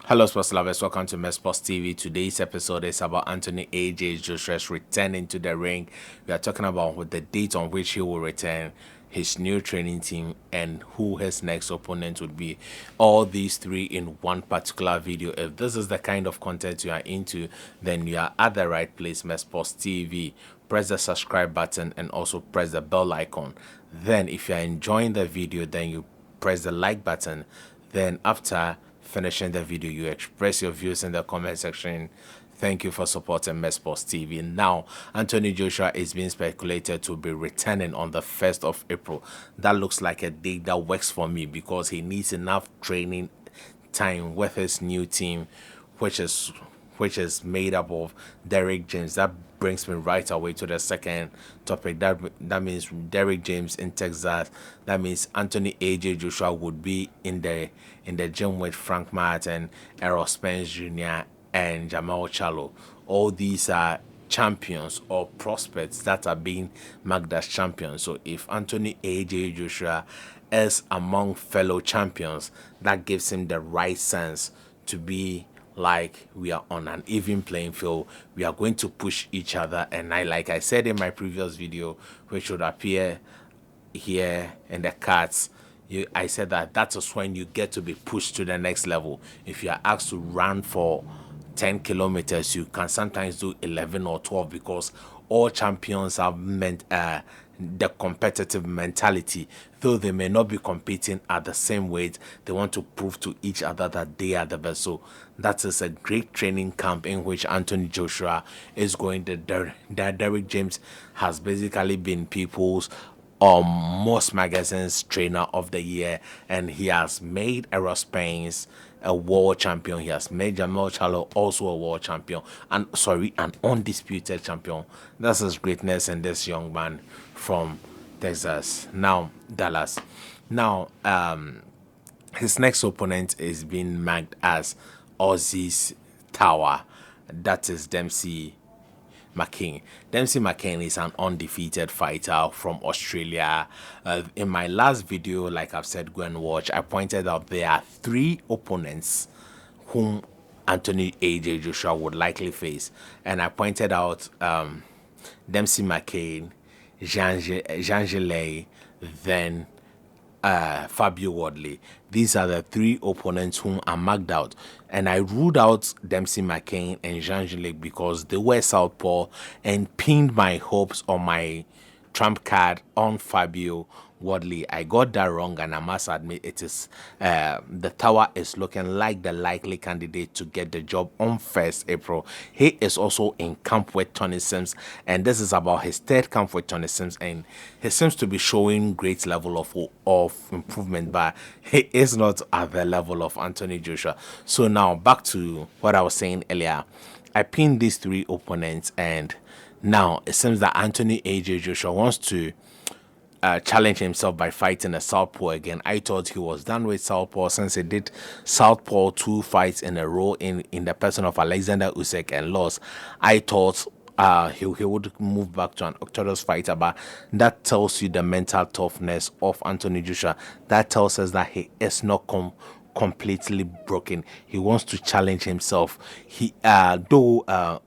Hello, sports lovers. Welcome to Sports TV. Today's episode is about Anthony AJ Joshua's returning to the ring. We are talking about the date on which he will return, his new training team, and who his next opponent would be. All these three in one particular video. If this is the kind of content you are into, then you are at the right place. Sports TV. Press the subscribe button and also press the bell icon. Then, if you are enjoying the video, then you press the like button. Then, after finishing the video, you express your views in the comment section. Thank you for supporting Sports TV. Now, Anthony Joshua is being speculated to be returning on the 1st of April. That looks like a date that works for me because he needs enough training time with his new team, which is made up of Derek James. That brings me right away to the second topic. That means Derek James in Texas. That means Anthony AJ Joshua would be in the gym with Frank Martin, Errol Spence Jr., and Jamal Charlo. All these are champions or prospects that are being marked as champions. So if Anthony AJ Joshua is among fellow champions, that gives him the right sense to be like we are on an even playing field. We are going to push each other, and like I said in my previous video, which would appear here in the cards, I said that is when you get to be pushed to the next level. If you are asked to run for 10 kilometers, you can sometimes do 11 or 12 because all champions have meant the competitive mentality. Though they may not be competing at the same weight, they want to prove to each other that they are the best. So that is a great training camp in which Anthony Joshua is going. Derek James has basically been people's most magazines trainer of the year, and he has made Errol Spence a world champion. He has made Jamal Charlo also a world champion, and an undisputed champion. That's his greatness in this young man from Texas, now Dallas. Now, his next opponent is being marked as Aussie's Tower. That is Dempsey McCain. Dempsey McCain is an undefeated fighter from Australia. In my last video, like I've said, go and watch, I pointed out there are three opponents whom Anthony AJ Joshua would likely face. And I pointed out Dempsey McCain, Jean Gelay, then Fabio Wadley. These are the three opponents whom are marked out, and I ruled out Dempsey McCain and Jean Gelay because they were southpaw and pinned my hopes on my trump card on Fabio Wadley. I got that wrong, and I must admit it is the Tower is looking like the likely candidate to get the job on 1st April. He is also in camp with Tony Sims, and this is about his third camp with Tony Sims, and he seems to be showing great level of improvement, but he is not at the level of Anthony Joshua. So now back to what I was saying earlier. I pinned these three opponents, and now it seems that Anthony AJ Joshua wants to challenge himself by fighting a southpaw again. I thought he was done with southpaw since he did southpaw 2 fights in a row in the person of Alexander Usyk and lost. I thought he would move back to an orthodox fighter, but that tells you the mental toughness of Anthony Joshua. That tells us that he is not completely broken. He wants to challenge himself. He though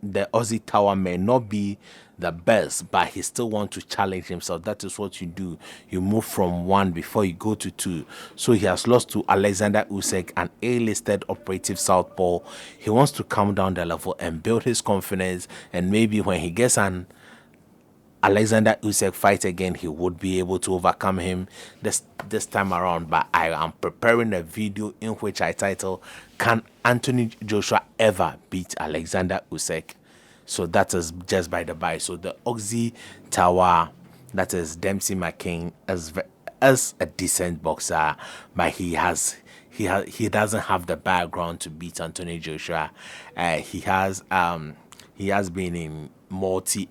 the Aussie Tower may not be the best, but he still wants to challenge himself. That is what you do. You move from 1 before you go to 2. So he has lost to Alexander Usyk, an A-listed operative southpaw. He wants to calm down the level and build his confidence, and maybe when he gets an Alexander Usyk fight again, he would be able to overcome him this time around. But I am preparing a video in which I title, "Can Anthony Joshua ever beat Alexander Usyk?" So that is just by the by. So the Aussie Tower, that is Dempsey McCain, as a decent boxer, but he doesn't have the background to beat Anthony Joshua. He has been in multi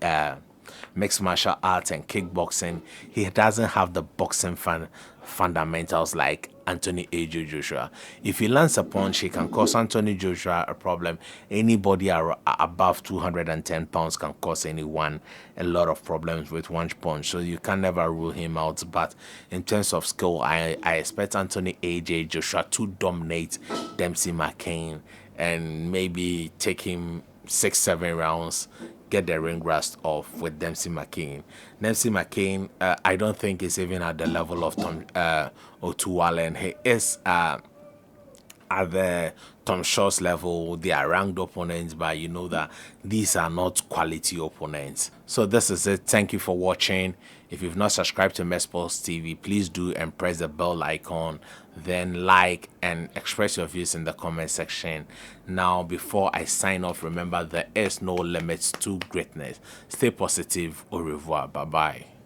mixed martial arts and kickboxing. He doesn't have the boxing fundamentals like Anthony AJ Joshua. If he lands a punch, he can cause Anthony Joshua a problem. Anybody above 210 pounds can cause anyone a lot of problems with one punch. So you can never rule him out. But in terms of skill, I expect Anthony AJ Joshua to dominate Dempsey McCain and maybe take him 6-7 rounds, get the ring rust off with Dempsey McCain. Dempsey McCain, I don't think is even at the level of Tom Otuwale. He is at the Tom Shaw's level. They are ranked opponents, but you know that these are not quality opponents. So this is it. Thank you for watching. If you've not subscribed to Sports TV, please do and press the bell icon. Then like and express your views in the comment section. Now, before I sign off, remember there is no limits to greatness. Stay positive. Au revoir. Bye bye.